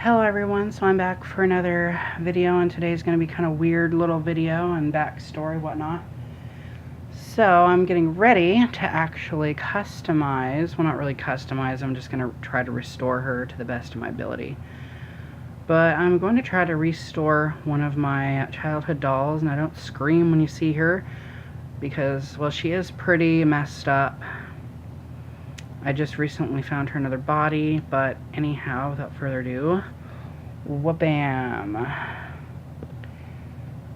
Hello everyone, so I'm back for another video, and today's going to be kind of weird little video and backstory, whatnot. So I'm getting ready to actually customize, well, not really customize, I'm just going to try to restore her to the best of my ability. But I'm going to try to restore one of my childhood dolls, and I don't scream when you see her because, well, she is pretty messed up. I just recently found her another body, but anyhow, without further ado, wha-bam.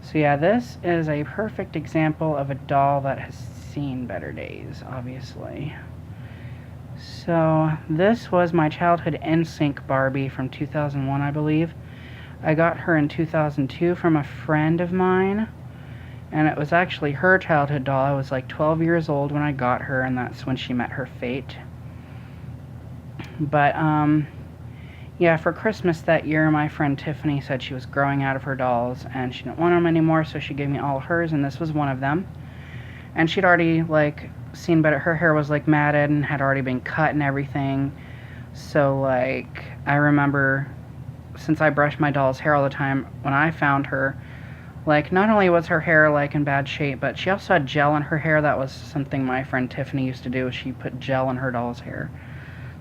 So yeah, this is a perfect example of a doll that has seen better days, obviously. So this was my childhood NSYNC Barbie from 2001, I believe. I got her in 2002 from a friend of mine, and it was actually her childhood doll. I was like 12 years old when I got her, and that's when she met her fate. But, yeah, for Christmas that year, my friend Tiffany said she was growing out of her dolls, and she didn't want them anymore, so she gave me all hers, and this was one of them. And she'd already, like, seen better. Her hair was, like, matted and had already been cut and everything. So, like, I remember, since I brushed my doll's hair all the time, when I found her, like, not only was her hair, like, in bad shape, but she also had gel in her hair. That was something my friend Tiffany used to do. She put gel in her doll's hair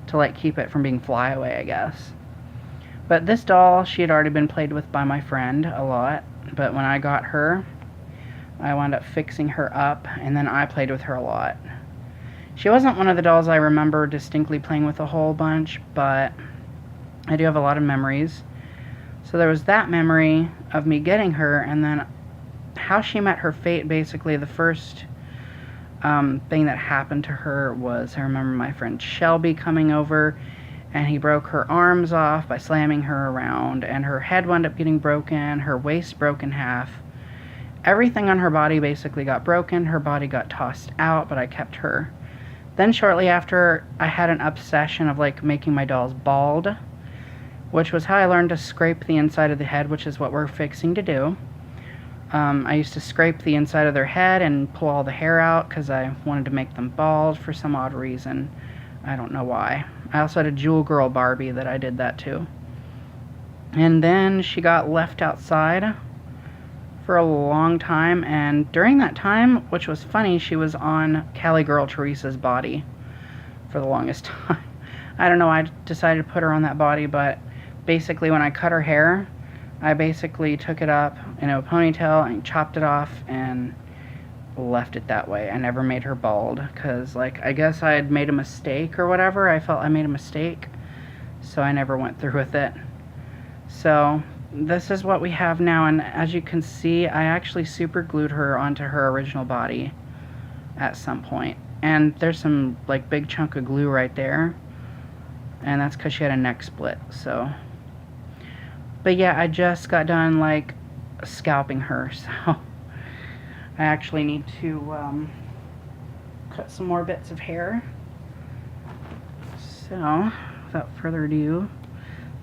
to, like, keep it from being flyaway, I guess. But this doll, she had already been played with by my friend a lot, but when I got her, I wound up fixing her up, and then I played with her a lot. She wasn't one of the dolls I remember distinctly playing with a whole bunch, but I do have a lot of memories. So there was that memory of me getting her, and then how she met her fate. Basically, the first thing that happened to her was, I remember my friend Shelby coming over, and he broke her arms off by slamming her around, and her head wound up getting broken, her waist broke in half. Everything on her body basically got broken. Her body got tossed out, but I kept her. Then shortly after, I had an obsession of, like, making my dolls bald, which was how I learned to scrape the inside of the head, which is what we're fixing to do. I used to scrape the inside of their head and pull all the hair out because I wanted to make them bald for some odd reason. I don't know why. I also had a Jewel Girl Barbie that I did that too. And then she got left outside for a long time, and during that time, which was funny, she was on Cali Girl Teresa's body for the longest time. I don't know why I decided to put her on that body, but basically when I cut her hair, I basically took it up in a ponytail and chopped it off and left it that way. I never made her bald because, like, I guess I had made a mistake or whatever. I felt I made a mistake, so I never went through with it. So this is what we have now, and as you can see, I actually super glued her onto her original body at some point, and there's some, like, big chunk of glue right there, and that's because she had a neck split. So, but yeah, I just got done, like, scalping her, so I actually need to cut some more bits of hair. So, without further ado,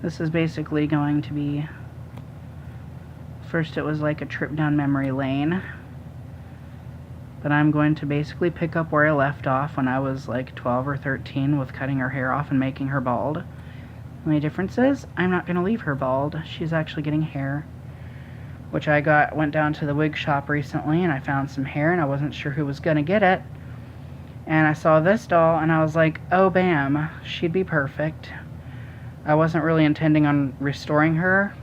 this is basically going to be, first it was like a trip down memory lane, but I'm going to basically pick up where I left off when I was like 12 or 13 with cutting her hair off and making her bald. The only difference is I'm not going to leave her bald. She's actually getting hair, which I went down to the wig shop recently and I found some hair and I wasn't sure who was going to get it. And I saw this doll and I was like, oh bam, she'd be perfect. I wasn't really intending on restoring her.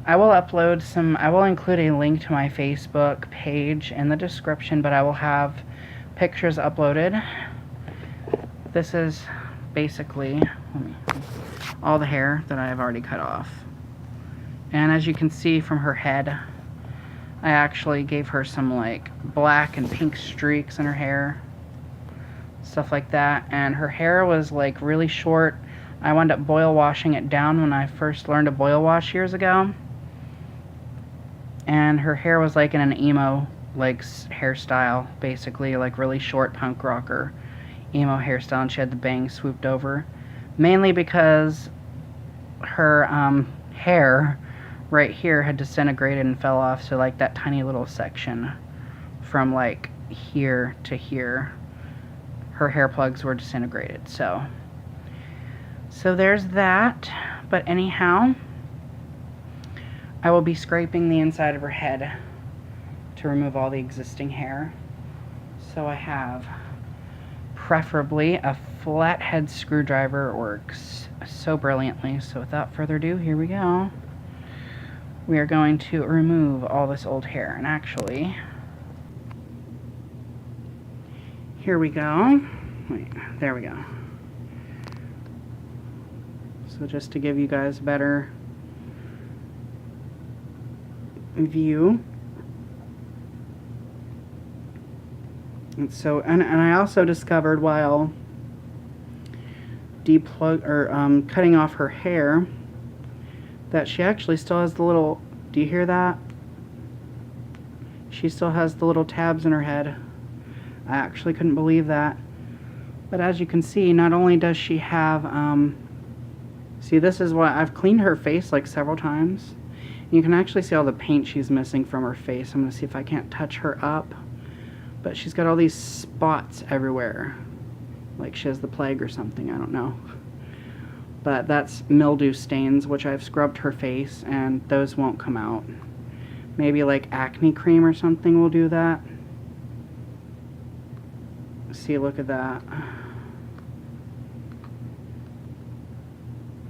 I will include a link to my Facebook page in the description, but I will have pictures uploaded. This is basically all the hair that I have already cut off. And as you can see from her head, I actually gave her some, like, black and pink streaks in her hair, stuff like that. And her hair was, like, really short. I wound up boil washing it down when I first learned to boil wash years ago. And her hair was, like, in an emo, like, hairstyle, basically, like, really short punk rocker emo hairstyle, and she had the bangs swooped over. Mainly because her hair right here had disintegrated and fell off, so, like, that tiny little section from, like, here to here, her hair plugs were disintegrated. So there's that. But anyhow, I will be scraping the inside of her head to remove all the existing hair. So I have preferably a flathead screwdriver. It works so brilliantly. So without further ado, here we go. We are going to remove all this old hair. And actually, here we go. Wait, there we go. So just to give you guys a better view. And so, and I also discovered while cutting off her hair that she actually still has the little, do you hear that? She still has the little tabs in her head. I actually couldn't believe that. But as you can see, not only does she have, see, this is what, I've cleaned her face like several times. You can actually see all the paint she's missing from her face. I'm going to see if I can't touch her up. But she's got all these spots everywhere. Like she has the plague or something, I don't know. But that's mildew stains, which I've scrubbed her face, and those won't come out. Maybe like acne cream or something will do that. See, look at that.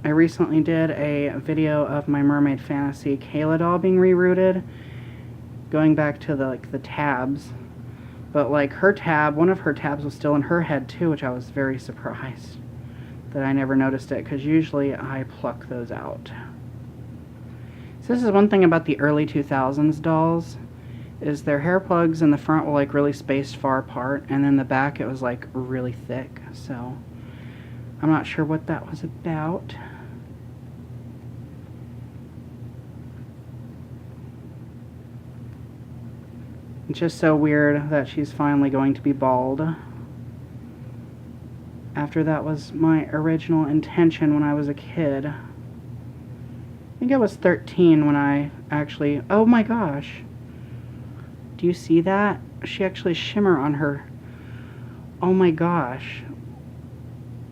I recently did a video of my Mermaid Fantasy Kayla doll being rerooted, going back to the tabs. But like her tab, one of her tabs was still in her head too, which I was very surprised that I never noticed it, because usually I pluck those out. So this is one thing about the early 2000s dolls, is their hair plugs in the front were like really spaced far apart, and then the back it was like really thick. So I'm not sure what that was about. It's just so weird that she's finally going to be bald, after that was my original intention when I was a kid. I think I was 13 when I actually, oh my gosh, do you see that? She actually shimmer on her. Oh my gosh,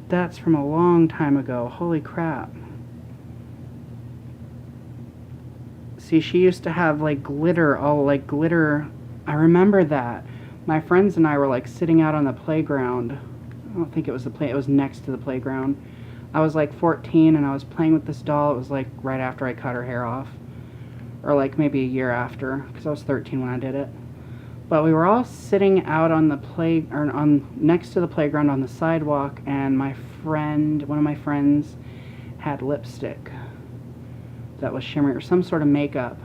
that's from a long time ago. Holy crap. See, she used to have like glitter, all like glitter. I remember that. My friends and I were like sitting out on the playground. I don't think it was it was next to the playground. I was like 14 and I was playing with this doll. It was like right after I cut her hair off. Or like maybe a year after, because I was 13 when I did it. But we were all sitting out on the next to the playground on the sidewalk, and my friend, one of my friends, had lipstick that was shimmery, or some sort of makeup.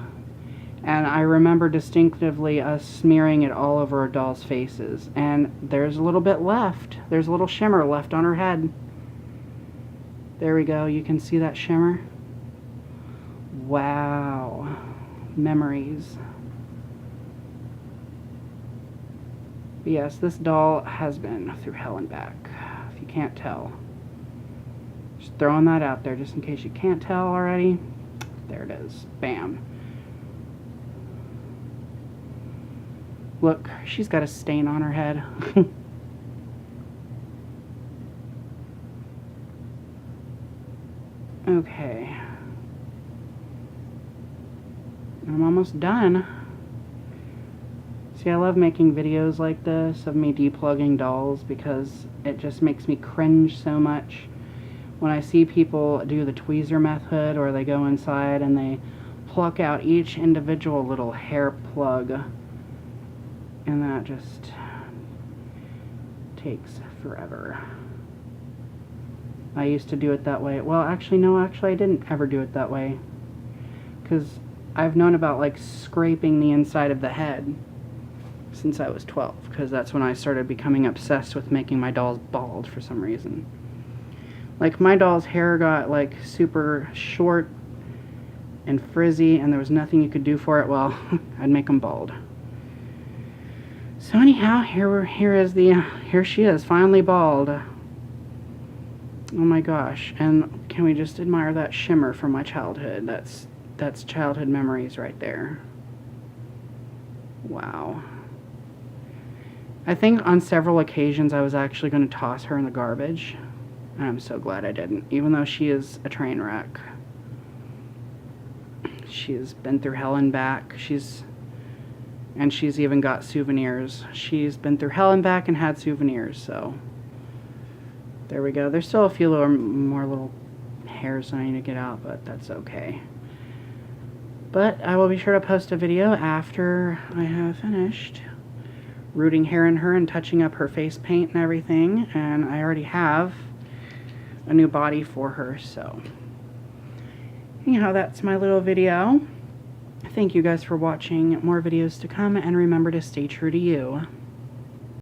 And I remember distinctively us smearing it all over our dolls' faces. And there's a little bit left. There's a little shimmer left on her head. There we go. You can see that shimmer. Wow. Memories. But yes, this doll has been through hell and back, if you can't tell. Just throwing that out there just in case you can't tell already. There it is. Bam. Look, she's got a stain on her head. Okay. I'm almost done. See, I love making videos like this of me depulugging dolls because it just makes me cringe so much when I see people do the tweezer method, or they go inside and they pluck out each individual little hair plug. And that just takes forever. I used to do it that way. Well, actually, no, I didn't ever do it that way. Because I've known about, like, scraping the inside of the head since I was 12. Because that's when I started becoming obsessed with making my dolls bald for some reason. Like, my doll's hair got, like, super short and frizzy, and there was nothing you could do for it. Well, I'd make them bald. So anyhow, here she is, finally bald. Oh my gosh, and can we just admire that shimmer from my childhood? That's childhood memories right there. Wow. I think on several occasions I was actually going to toss her in the garbage, and I'm so glad I didn't, even though she is a train wreck. She's been through hell and back. She's even got souvenirs. She's been through hell and back and had souvenirs, so there we go. There's still a few more little hairs I need to get out, but that's okay. But I will be sure to post a video after I have finished rooting hair in her and touching up her face paint and everything, and I already have a new body for her, so anyhow, that's my little video. Thank you guys for watching. More videos to come, and remember to stay true to you.